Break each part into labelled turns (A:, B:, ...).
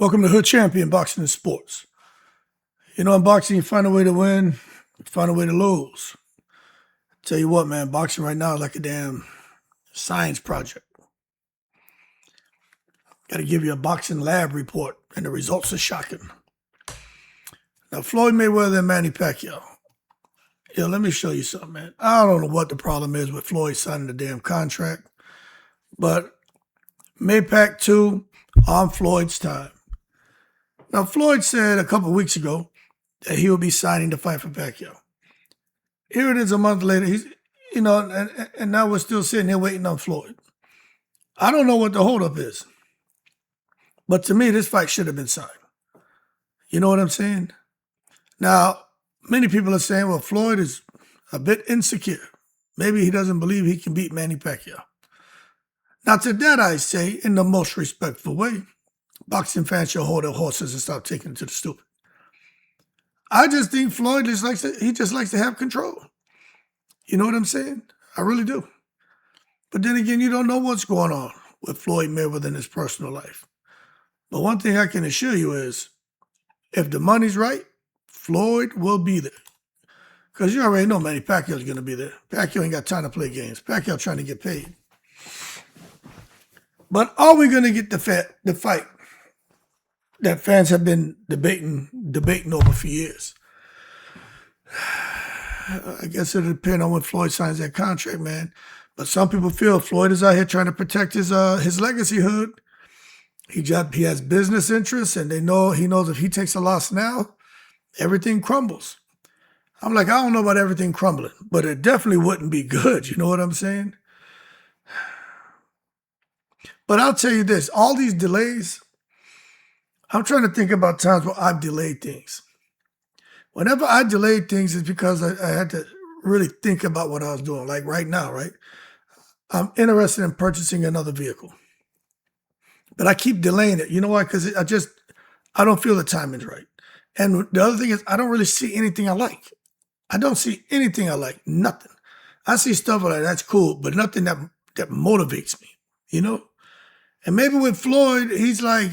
A: Welcome to Hood Champion Boxing and Sports. You know, in boxing, you find a way to win, you find a way to lose. Tell you what, man, boxing right now is like a damn science project. Got to give you a boxing lab report, and the results are shocking. Now, Floyd Mayweather and Manny Pacquiao. Yo, let me show you something, man. I don't know what the problem is with Floyd signing the damn contract, but Maypac 2 on Floyd's time. Now, Floyd said a couple of weeks ago that he would be signing the fight for Pacquiao. Here it is a month later. And now we're still sitting here waiting on Floyd. I don't know what the holdup is, but to me, this fight should have been signed. You know what I'm saying? Now, many people are saying, well, Floyd is a bit insecure. Maybe he doesn't believe he can beat Manny Pacquiao. Now, to that I say, in the most respectful way, boxing fans should hold their horses and stop taking it to the stupid. I just think Floyd just likes to have control. You know what I'm saying? I really do. But then again, you don't know what's going on with Floyd Mayweather in his personal life. But one thing I can assure you is, if the money's right, Floyd will be there. Because you already know Manny Pacquiao's going to be there. Pacquiao ain't got time to play games. Pacquiao trying to get paid. But are we going to get the fight that fans have been debating over for years? I guess it'll depend on when Floyd signs that contract, man. But some people feel Floyd is out here trying to protect his legacy hood. He has business interests, and he knows if he takes a loss now, everything crumbles. I'm like, I don't know about everything crumbling, but it definitely wouldn't be good. You know what I'm saying? But I'll tell you this, all these delays, I'm trying to think about times where I've delayed things. Whenever I delayed things, it's because I had to really think about what I was doing. Like right now, right? I'm interested in purchasing another vehicle. But I keep delaying it. You know why? Because I don't feel the timing's right. And the other thing is, I don't really see anything I like. I don't see anything I like. Nothing. I see stuff like that's cool, but nothing that motivates me, you know? And maybe with Floyd, he's like,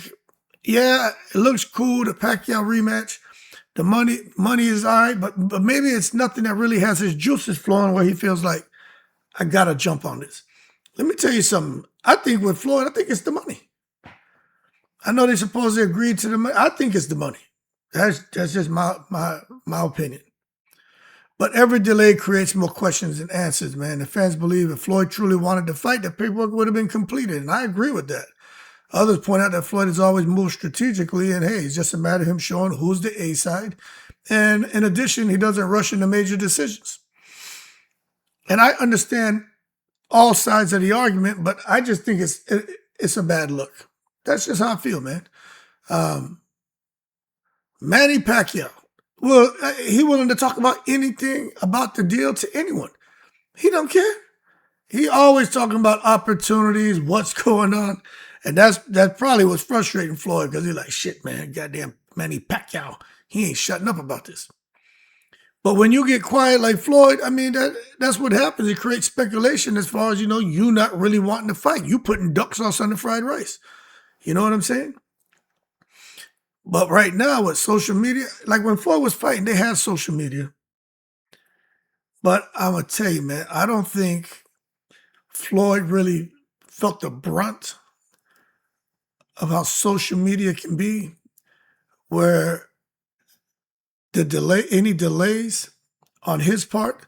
A: yeah, it looks cool, the Pacquiao rematch. The money is all right, but maybe it's nothing that really has his juices flowing where he feels like, I got to jump on this. Let me tell you something. I think with Floyd, I think it's the money. I know they supposedly agreed to the money. I think it's the money. That's just my opinion. But every delay creates more questions than answers, man. The fans believe if Floyd truly wanted to fight, the paperwork would have been completed, and I agree with that. Others point out that Floyd has always moved strategically, and hey, it's just a matter of him showing who's the A side. And in addition, he doesn't rush into major decisions. And I understand all sides of the argument, but I just think it's a bad look. That's just how I feel, man. Manny Pacquiao. Well, he willing to talk about anything about the deal to anyone. He don't care. He always talking about opportunities, what's going on. And that probably was frustrating Floyd because he's like, shit, man, goddamn Manny Pacquiao. He ain't shutting up about this. But when you get quiet like Floyd, I mean, that's what happens. It creates speculation as far as, you not really wanting to fight. You putting duck sauce on the fried rice. You know what I'm saying? But right now with social media, like when Floyd was fighting, they had social media. But I'm going to tell you, man, I don't think Floyd really felt the brunt of how social media can be, where any delays on his part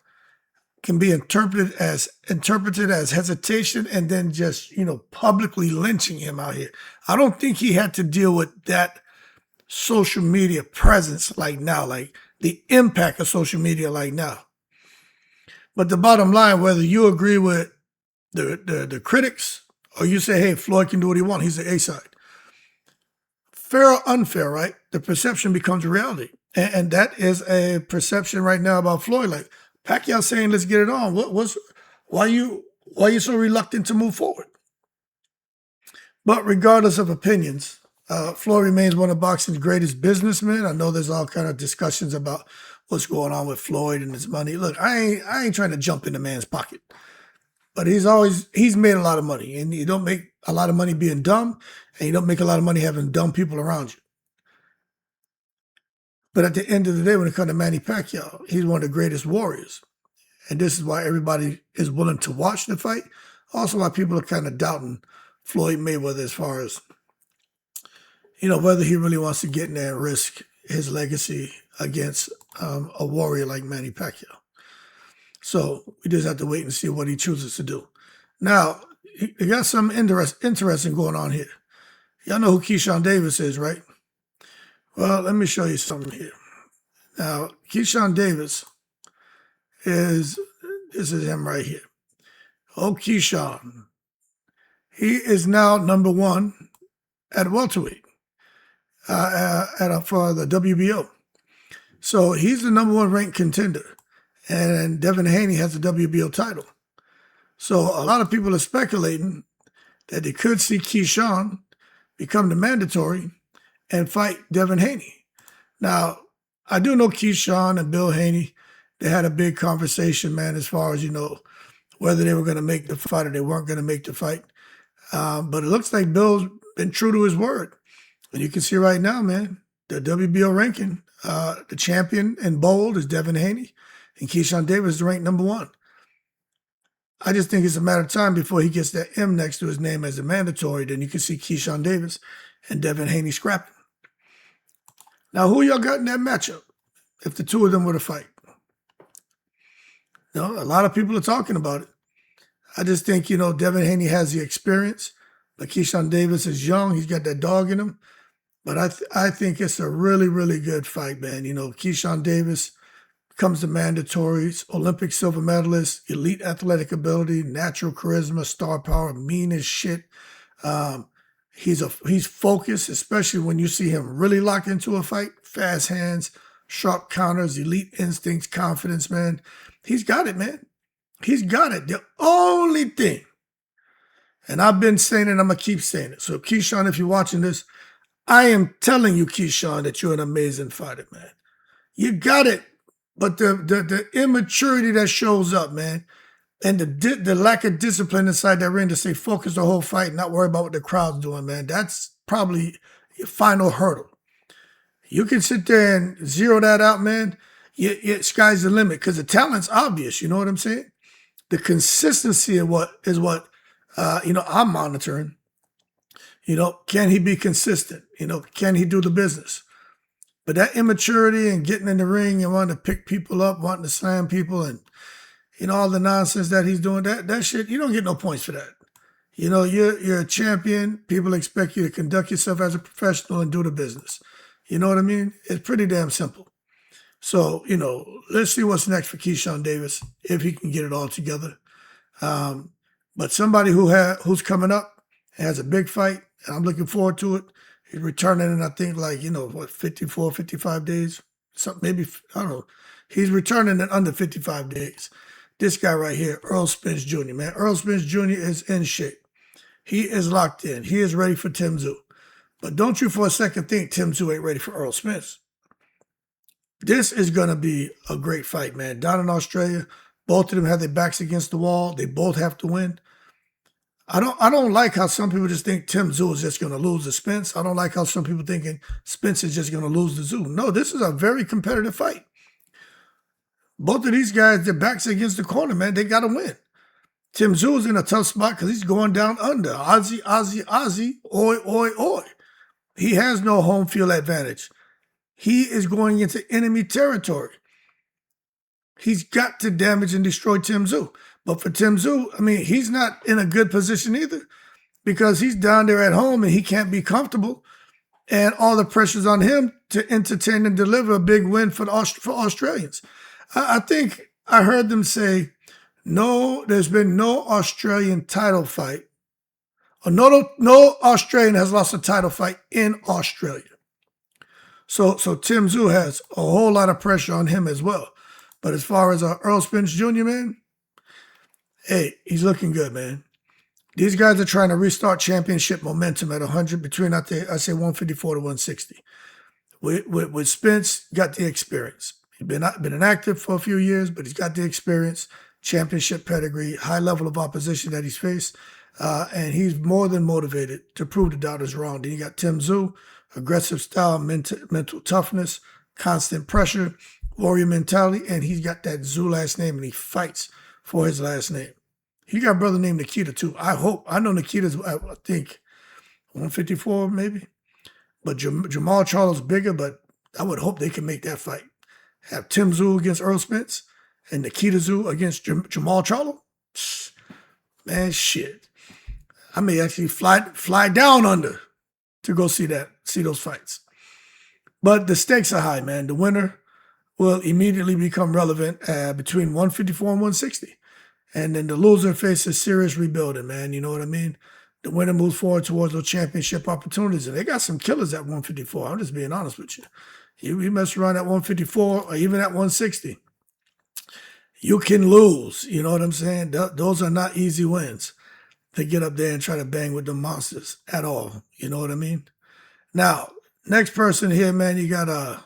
A: can be interpreted as hesitation and then just, publicly lynching him out here. I don't think he had to deal with that social media presence like now, like the impact of social media like now. But the bottom line, whether you agree with the critics or you say, hey, Floyd can do what he wants, he's the A side. Fair or unfair, right? The perception becomes reality. And that is a perception right now about Floyd. Like Pacquiao saying, let's get it on. Why you so reluctant to move forward? But regardless of opinions, Floyd remains one of boxing's greatest businessmen. I know there's all kind of discussions about what's going on with Floyd and his money. Look, I ain't trying to jump in the man's pocket. But he's made a lot of money, and you don't make a lot of money being dumb, and you don't make a lot of money having dumb people around you. But at the end of the day, when it comes to Manny Pacquiao, he's one of the greatest warriors. And this is why everybody is willing to watch the fight. Also why people are kind of doubting Floyd Mayweather as far as, whether he really wants to get in there and risk his legacy against a warrior like Manny Pacquiao. So we just have to wait and see what he chooses to do. Now, you got something interesting going on here. Y'all know who Keyshawn Davis is, right? Well, let me show you something here. Now, Keyshawn Davis this is him right here. Oh, Keyshawn. He is now number one at welterweight for the WBO. So he's the number one ranked contender. And Devin Haney has the WBO title. So a lot of people are speculating that they could see Keyshawn become the mandatory and fight Devin Haney. Now, I do know Keyshawn and Bill Haney, they had a big conversation, man, as far as, whether they were going to make the fight or they weren't going to make the fight. But it looks like Bill's been true to his word. And you can see right now, man, the WBO ranking, the champion in bold is Devin Haney, and Keyshawn Davis is ranked number one. I just think it's a matter of time before he gets that M next to his name as a mandatory. Then you can see Keyshawn Davis and Devin Haney scrapping. Now, who y'all got in that matchup if the two of them were to fight? A lot of people are talking about it. I just think, Devin Haney has the experience, but Keyshawn Davis is young. He's got that dog in him. But I think it's a really, really good fight, man. Keyshawn Davis becomes the mandatories, Olympic silver medalist, elite athletic ability, natural charisma, star power, mean as shit. He's focused, especially when you see him really lock into a fight. Fast hands, sharp counters, elite instincts, confidence, man. He's got it, man. He's got it. The only thing, and I've been saying it, I'm going to keep saying it. So, Keyshawn, if you're watching this, I am telling you, Keyshawn, that you're an amazing fighter, man. You got it. But the immaturity that shows up, man, and the lack of discipline inside that ring to stay focused the whole fight and not worry about what the crowd's doing, man, that's probably your final hurdle. You can sit there and zero that out, man. Sky's the limit because the talent's obvious. You know what I'm saying? The consistency of what I'm monitoring. Can he be consistent? Can he do the business? But that immaturity and getting in the ring and wanting to pick people up, wanting to slam people and, all the nonsense that he's doing, that shit, you don't get no points for that. You're a champion. People expect you to conduct yourself as a professional and do the business. You know what I mean? It's pretty damn simple. So, let's see what's next for Keyshawn Davis, if he can get it all together. But somebody who's coming up has a big fight, and I'm looking forward to it. He's returning in, I think, 54, 55 days. Something, maybe, I don't know. He's returning in under 55 days. This guy right here, Errol Spence Jr., man. Errol Spence Jr. is in shape. He is locked in. He is ready for Tim Tszyu. But don't you for a second think Tim Tszyu ain't ready for Errol Spence. This is going to be a great fight, man. Down in Australia, both of them have their backs against the wall. They both have to win. I don't like how some people just think Tim Tszyu is just going to lose to Spence. I don't like how some people thinking Spence is just going to lose to Tszyu. No, this is a very competitive fight. Both of these guys, their backs against the corner, man. They got to win. Tim Tszyu is in a tough spot because he's going down under. Ozzy, oi, oi, oi. He has no home field advantage. He is going into enemy territory. He's got to damage and destroy Tim Tszyu. But for Tim Tszyu, he's not in a good position either because he's down there at home and he can't be comfortable. And all the pressure's on him to entertain and deliver a big win for Australians. I think I heard them say, no, there's been no Australian title fight. Or no Australian has lost a title fight in Australia. So Tim Tszyu has a whole lot of pressure on him as well. But as far as Errol Spence Jr., man, hey, he's looking good, man. These guys are trying to restart championship momentum at 100 between, I say 154 to 160. With Spence, got the experience. He's been inactive for a few years, but he's got the experience. championship pedigree, high level of opposition that he's faced, and he's more than motivated to prove the doubters wrong. Then you got Tim Tszyu, aggressive style, mental toughness, constant pressure, warrior mentality, and he's got that Tszyu last name, and he fights for his last name. He got a brother named Nikita too. I know Nikita's, I think, 154 maybe, but Jamal Charlo's bigger, but I would hope they can make that fight. Have Tim Tszyu against Earl Spence and Nikita Tszyu against Jamal Charlo. Man, shit. I may actually fly down under to go see those fights. But the stakes are high, man. The winner will immediately become relevant between 154 and 160. And then the loser faces serious rebuilding, man. You know what I mean? The winner moves forward towards those championship opportunities. And they got some killers at 154. I'm just being honest with you. You mess around at 154 or even at 160, you can lose. You know what I'm saying? Those are not easy wins to get up there and try to bang with the monsters at all. You know what I mean? Now, next person here, man, you got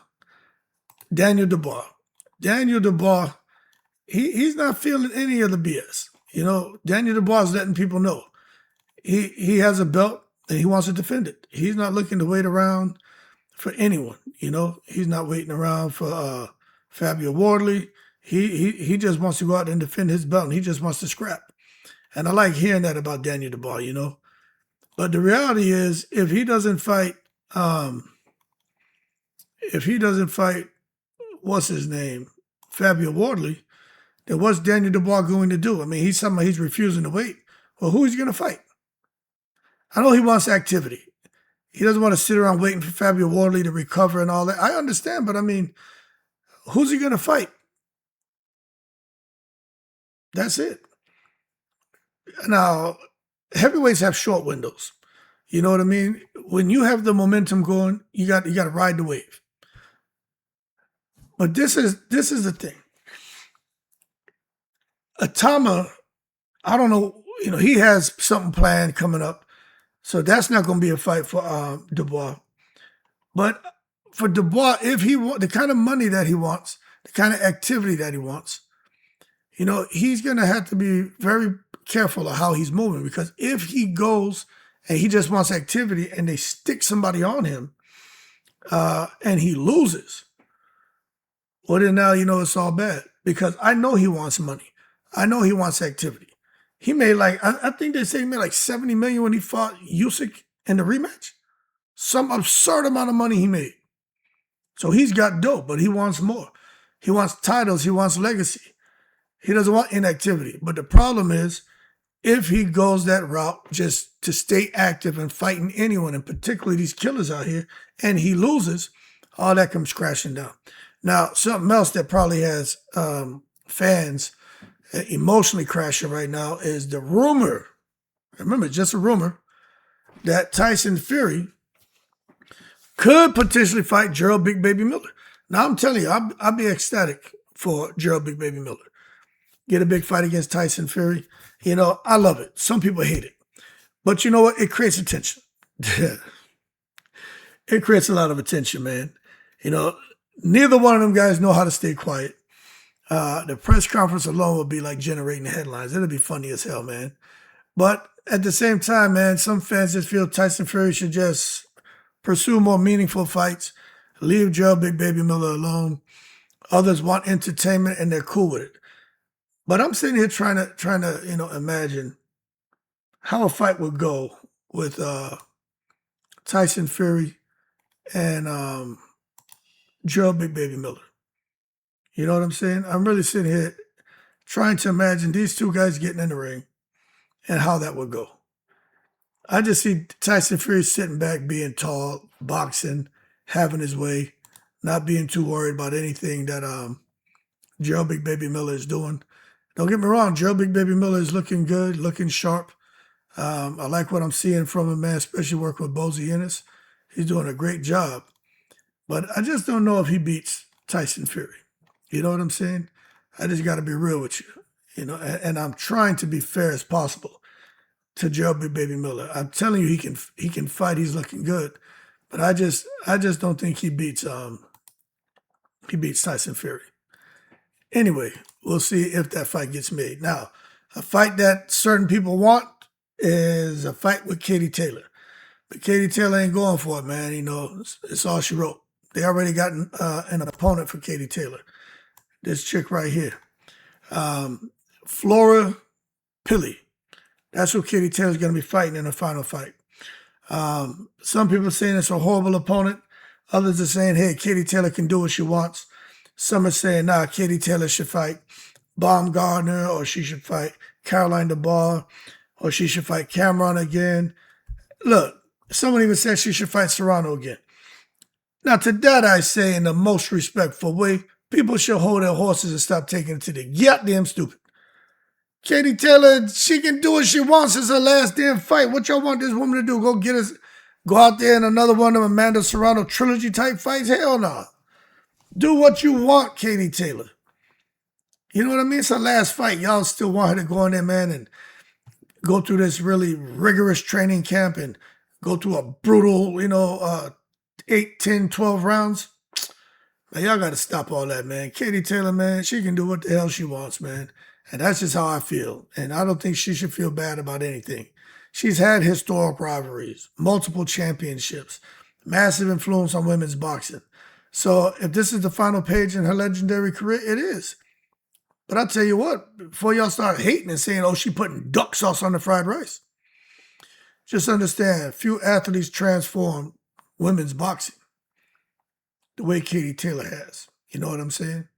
A: Daniel Dubois. Daniel Dubois, he's not feeling any of the BS. You know, Daniel Dubois is letting people know he has a belt and he wants to defend it. He's not looking to wait around for anyone. You know, he's not waiting around for Fabio Wardley. He just wants to go out and defend his belt, and he just wants to scrap. And I like hearing that about Daniel Dubois, you know. But the reality is, if he doesn't fight, what's his name, Fabio Wardley, then what's Daniel Dubois going to do? I mean, he's refusing to wait. Well, who is he going to fight? I know he wants activity. He doesn't want to sit around waiting for Fabio Wardley to recover and all that. I understand, but I mean, who's he going to fight? That's it. Now, heavyweights have short windows. You know what I mean? When you have the momentum going, you got to ride the wave. But this is the thing. Atama, I don't know, you know, he has something planned coming up. So that's not going to be a fight for Dubois. But for Dubois, if he wants the kind of money that he wants, the kind of activity that he wants, you know, he's going to have to be very careful of how he's moving, because if he goes and he just wants activity and they stick somebody on him and he loses, well, then now, you know, it's all bad, because I know he wants money. I know he wants activity. He made I think they say he made like $70 million when he fought Usyk in the rematch. Some absurd amount of money he made. So he's got dope, but he wants more. He wants titles. He wants legacy. He doesn't want inactivity. But the problem is, if he goes that route just to stay active and fighting anyone, and particularly these killers out here, and he loses, all that comes crashing down. Now, something else that probably has fans emotionally crashing right now is the rumor, remember, just a rumor, that Tyson Fury could potentially fight Gerald Big Baby Miller. Now, I'm telling you, I'll be ecstatic for Gerald Big Baby Miller. Get a big fight against Tyson Fury. You know, I love it. Some people hate it. But you know what? It creates attention. It creates a lot of attention, man. You know, neither one of them guys know how to stay quiet. The press conference alone would be like generating headlines. It'll be funny as hell, man. But at the same time, man, some fans just feel Tyson Fury should just pursue more meaningful fights, leave Gerald Big Baby Miller alone. Others want entertainment and they're cool with it. But I'm sitting here trying to, you know, imagine how a fight would go with Tyson Fury and Gerald Big Baby Miller. You know what I'm saying? I'm really sitting here trying to imagine these two guys getting in the ring and how that would go. I just see Tyson Fury sitting back, being tall, boxing, having his way, not being too worried about anything that Gerald Big Baby Miller is doing. Don't get me wrong, Gerald Big Baby Miller is looking good, looking sharp. I like what I'm seeing from him, man, especially working with Bozy Ennis. He's doing a great job. But I just don't know if he beats Tyson Fury. You know what I'm saying? I just got to be real with you. You know, and I'm trying to be fair as possible to Gerald Big Baby Miller. I'm telling you, he can fight. He's looking good, but I just don't think he beats Tyson Fury. Anyway, we'll see if that fight gets made. Now, a fight that certain people want is a fight with Katie Taylor. But Katie Taylor ain't going for it, man. It's all she wrote. They already got an opponent for Katie Taylor. This chick right here. Flora Pilley. That's who Katie Taylor's going to be fighting in the final fight. Some people are saying it's a horrible opponent. Others are saying, hey, Katie Taylor can do what she wants. Some are saying, nah, Katie Taylor should fight Baumgardner, or she should fight Caroline Dubois, or she should fight Cameron again. Look, someone even said she should fight Serrano again. Now, to that I say, in the most respectful way, people should hold their horses and stop taking it to the goddamn stupid. Katie Taylor, she can do what she wants. It's her last damn fight. What y'all want this woman to do? Go out there in another one of Amanda Serrano trilogy type fights? Hell no. Do what you want, Katie Taylor. You know what I mean? It's her last fight. Y'all still want her to go in there, man, and go through this really rigorous training camp and go through a brutal, 8, 10, 12 rounds. Man, y'all got to stop all that, man. Katie Taylor, man, she can do what the hell she wants, man. And that's just how I feel. And I don't think she should feel bad about anything. She's had historic rivalries, multiple championships, massive influence on women's boxing. So if this is the final page in her legendary career, it is. But I'll tell you what, before y'all start hating and saying, oh, she putting duck sauce on the fried rice, just understand, few athletes transform women's boxing the way Katie Taylor has. You know what I'm saying?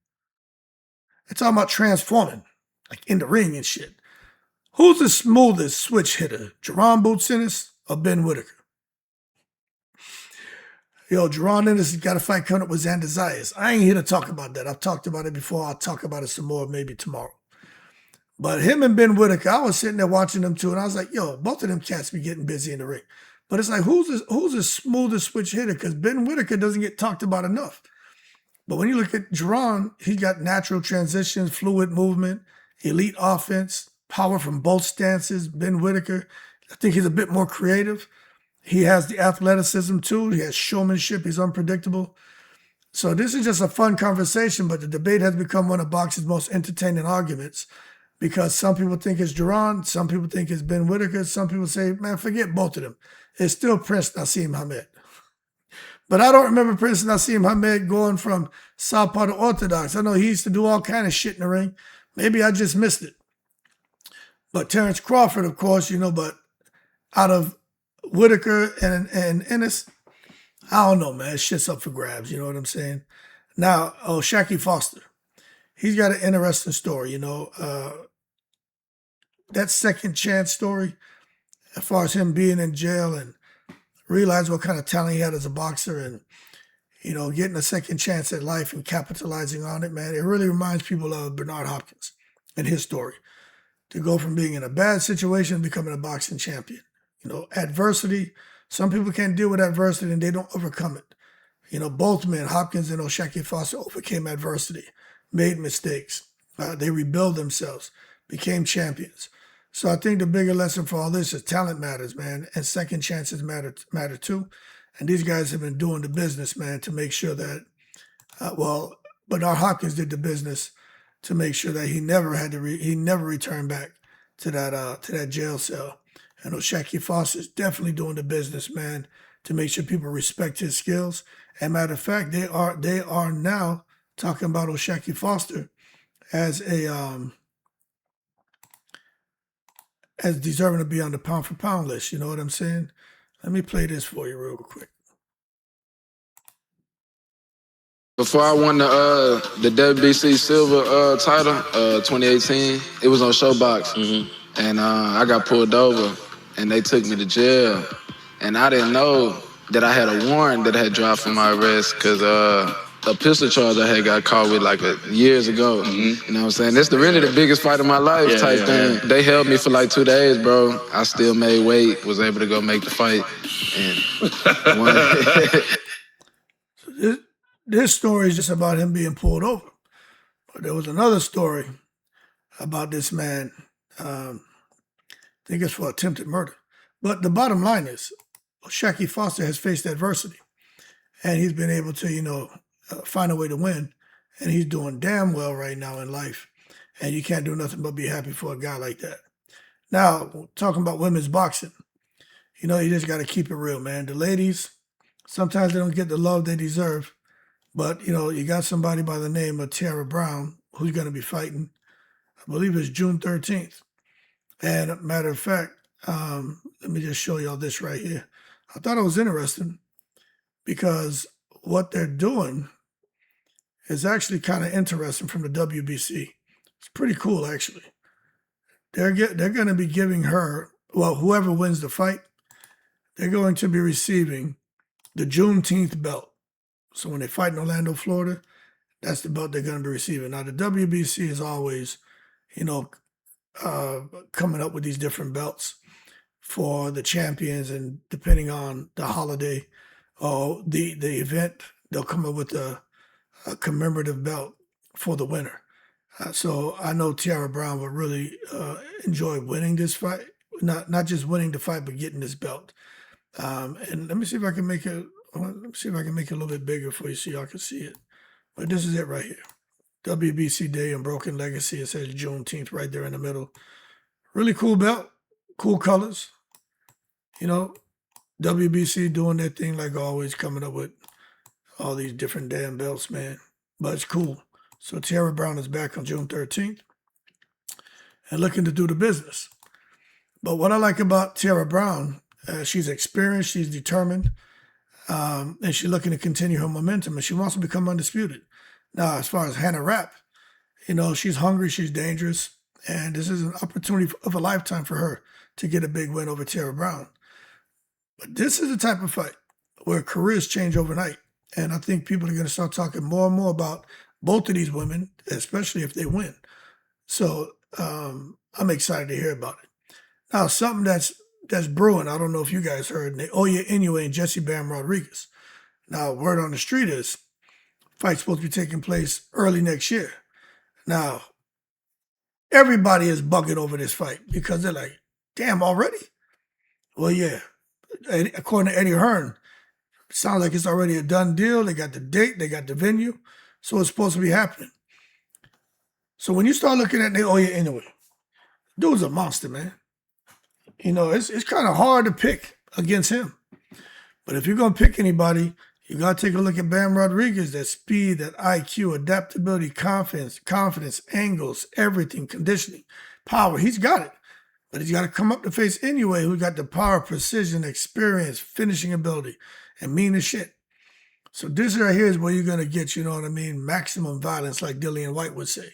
A: It's talking about transforming, like in the ring and shit. Who's the smoothest switch hitter, Jerron Boots Ennis or Ben Whitaker? Yo, Jerron Ennis has got a fight coming up with Xander Zayas. I ain't here to talk about that. I've talked about it before. I'll talk about it some more maybe tomorrow. But him and Ben Whitaker, I was sitting there watching them two, and I was like, yo, both of them cats be getting busy in the ring. But it's like, who's the smoothest switch hitter? Because Ben Whitaker doesn't get talked about enough. But when you look at Jerron, he got natural transitions, fluid movement, elite offense, power from both stances. Ben Whitaker, I think he's a bit more creative. He has the athleticism too. He has showmanship. He's unpredictable. So this is just a fun conversation, but the debate has become one of boxing's most entertaining arguments because some people think it's Jerron, some people think it's Ben Whitaker, some people say, man, forget both of them. It's still Prince Nassim Hamed. But I don't remember Prince Nassim Hamed going from Southpaw to Orthodox. I know he used to do all kind of shit in the ring. Maybe I just missed it. But Terrence Crawford, of course, but out of Whitaker and Ennis, I don't know, man. Shit's up for grabs, you know what I'm saying? Now, Shaki Foster. He's got an interesting story, that second chance story, as far as him being in jail and realize what kind of talent he had as a boxer and, getting a second chance at life and capitalizing on it, man. It really reminds people of Bernard Hopkins and his story. To go from being in a bad situation to becoming a boxing champion. Adversity, some people can't deal with adversity and they don't overcome it. Both men, Hopkins and Shaki Foster, overcame adversity, made mistakes. They rebuilt themselves, became champions. So I think the bigger lesson for all this is talent matters, man, and second chances matter too. And these guys have been doing the business, man, to make sure that, Bernard Hopkins did the business to make sure that he never returned back to that jail cell. And Shaki Foster is definitely doing the business, man, to make sure people respect his skills. And matter of fact, they are now talking about Shaki Foster as as deserving to be on the pound for pound list. You know what I'm saying? Let me play this for you real quick.
B: Before I won the WBC silver title, 2018, it was on Showbox, and I got pulled over, and they took me to jail, and I didn't know that I had a warrant that had dropped for my arrest because a pistol charge I had got caught with years ago. You know what I'm saying? That's really the biggest fight of my life type thing. Yeah. They held me for 2 days, bro. I still made weight, was able to go make the fight, and
A: won. This story is just about him being pulled over. But there was another story about this man. I think it's for attempted murder. But the bottom line is, Shaki Foster has faced adversity. And he's been able to, find a way to win. And he's doing damn well right now in life. And you can't do nothing but be happy for a guy like that. Now, talking about women's boxing, you just got to keep it real, man. The ladies, sometimes they don't get the love they deserve. But, you got somebody by the name of Tara Brown who's going to be fighting, I believe it's June 13th. And matter of fact, let me just show y'all this right here. I thought it was interesting because what they're doing is actually kind of interesting from the WBC. It's pretty cool, actually. They're going to be giving her, well, whoever wins the fight, they're going to be receiving the Juneteenth belt. So when they fight in Orlando, Florida, that's the belt they're going to be receiving. Now, the WBC is always, coming up with these different belts for the champions, and depending on the holiday or the event, they'll come up with a commemorative belt for the winner. So I know Tiara Brown would really enjoy winning this fight, not just winning the fight, but getting this belt. And let me see if I can make it. Let me see if I can make it a little bit bigger for you so y'all can see it. But this is it right here. WBC Day and Broken Legacy. It says Juneteenth right there in the middle. Really cool belt, cool colors. WBC doing their thing like always, coming up with all these different damn belts, man. But it's cool. So Tara Brown is back on June 13th and looking to do the business. But what I like about Tara Brown, she's experienced, she's determined, and she's looking to continue her momentum, and she wants to become undisputed. Now, as far as Hannah Rapp, she's hungry, she's dangerous, and this is an opportunity of a lifetime for her to get a big win over Tara Brown. But this is the type of fight where careers change overnight, and I think people are going to start talking more and more about both of these women, especially if they win. So I'm excited to hear about it. Now, something that's brewing, I don't know if you guys heard, Inoue Inoue and Jesse Bam Rodriguez. Now, word on the street is fight's supposed to be taking place early next year. Now, everybody is bugging over this fight because they're like, damn, already? Well, yeah. According to Eddie Hearn, it sounds like it's already a done deal. They got the date, they got the venue, so it's supposed to be happening. So when you start looking at Inoue Inoue, dude's a monster, man. It's kind of hard to pick against him. But if you're going to pick anybody, you got to take a look at Bam Rodriguez, that speed, that IQ, adaptability, confidence, angles, everything, conditioning, power. He's got it. But he's got to come up to face Inoue, who got the power, precision, experience, finishing ability, and mean as shit. So this right here is where you're going to get, maximum violence, like Dillian White would say.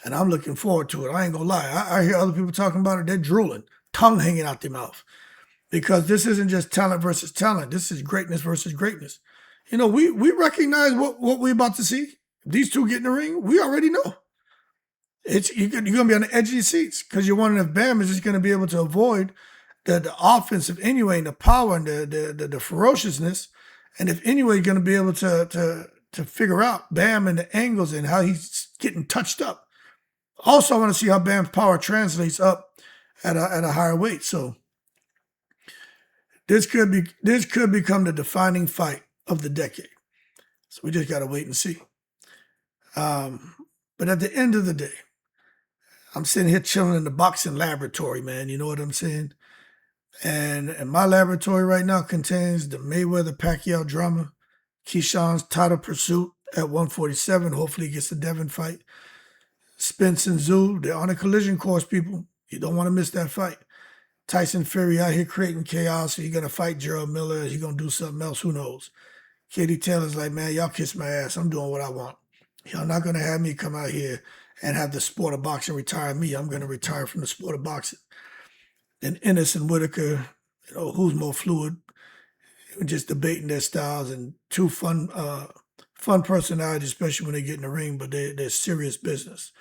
A: And I'm looking forward to it. I ain't going to lie. I hear other people talking about it. They're drooling, tongue hanging out their mouth. Because this isn't just talent versus talent. This is greatness versus greatness. We recognize what we're about to see. If these two get in the ring, we already know. You're going to be on the edge of your seats because you're wondering if Bam is just going to be able to avoid the offense of Inoue and the power and the ferociousness. And if Inoue is going to be able to figure out Bam and the angles and how he's getting touched up. Also, I want to see how Bam's power translates up at a higher weight. So this could become the defining fight of the decade. So we just got to wait and see. But at the end of the day, I'm sitting here chilling in the boxing laboratory, man. You know what I'm saying? And my laboratory right now contains the Mayweather Pacquiao drama, Keyshawn's title pursuit at 147. Hopefully he gets the Devin fight. Spence and Zoo, they're on a collision course, people. You don't want to miss that fight. Tyson Fury out here creating chaos. He's going to fight Gerald Miller. He's going to do something else. Who knows? Katie Taylor's like, man, y'all kiss my ass. I'm doing what I want. Y'all not going to have me come out here and have the sport of boxing retire me. I'm going to retire from the sport of boxing. Then Ennis and Whitaker, who's more fluid, just debating their styles, and two fun personalities, especially when they get in the ring, but they're serious business,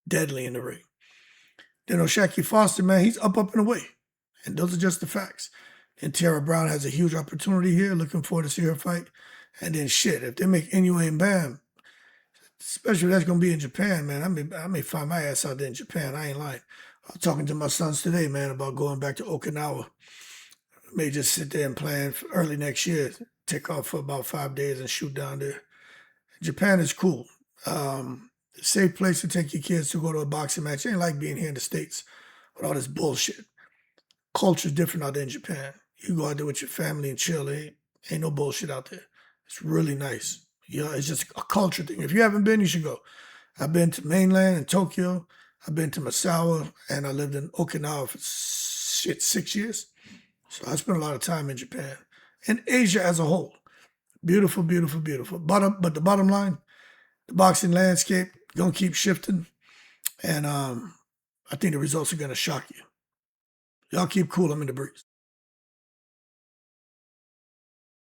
A: deadly in the ring. Then O'Shaquie Foster, man, he's up and away. And those are just the facts. And Tara Brown has a huge opportunity here. Looking forward to see her fight. And then shit, if they make Inoue and Bam, especially if that's going to be in Japan, man, I may find my ass out there in Japan. I ain't lying. I was talking to my sons today, man, about going back to Okinawa. May just sit there and plan for early next year. Take off for about 5 days and shoot down there. Japan is cool. safe place to take your kids to go to a boxing match. It ain't like being here in the States with all this bullshit. Culture's different out there in Japan. You go out there with your family and chill. Ain't no bullshit out there. It's really nice. It's just a culture thing. If you haven't been, you should go. I've been to mainland and Tokyo. I've been to Misawa, and I lived in Okinawa for 6 years. So I spent a lot of time in Japan and Asia as a whole. Beautiful, beautiful, beautiful. But the bottom line, the boxing landscape gonna keep shifting, and I think the results are gonna shock you. Y'all keep cool. I'm in the breeze.